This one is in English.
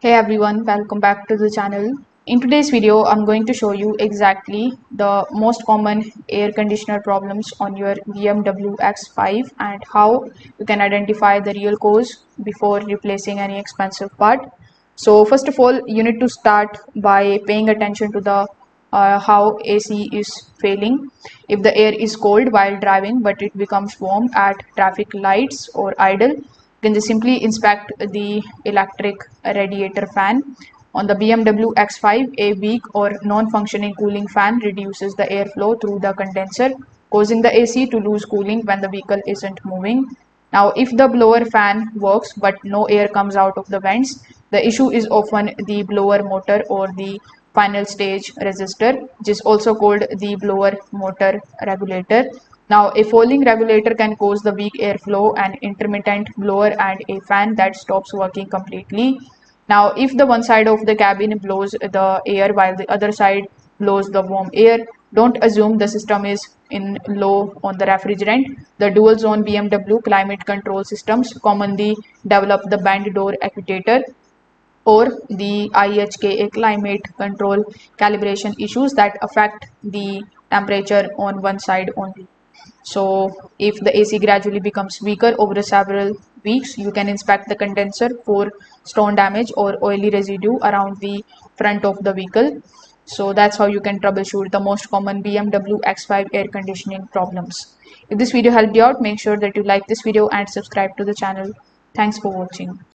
Hey everyone, welcome back to the channel. In today's video, I'm going to show you exactly the most common air conditioner problems on your BMW X5 and how you can identify the real cause before replacing any expensive part. So first of all, you need to start by paying attention to the how AC is failing. If the air is cold while driving but it becomes warm at traffic lights or idle, then just simply inspect the electric radiator fan. On the BMW X5, a weak or non-functioning cooling fan reduces the airflow through the condenser, causing the AC to lose cooling when the vehicle isn't moving. Now, if the blower fan works but no air comes out of the vents, the issue is often the blower motor or the final stage resistor, which is also called the blower motor regulator. Now, a falling regulator can cause the weak airflow, an intermittent blower, and a fan that stops working completely. Now, if the one side of the cabin blows the air while the other side blows the warm air, don't assume the system is in low on the refrigerant. The dual zone BMW climate control systems commonly develop the band door actuator or the IHKA climate control calibration issues that affect the temperature on one side only. So if the AC gradually becomes weaker over several weeks, you can inspect the condenser for stone damage or oily residue around the front of the vehicle. So that's how you can troubleshoot the most common BMW X5 air conditioning problems. If this video helped you out, make sure that you like this video and subscribe to the channel. Thanks for watching.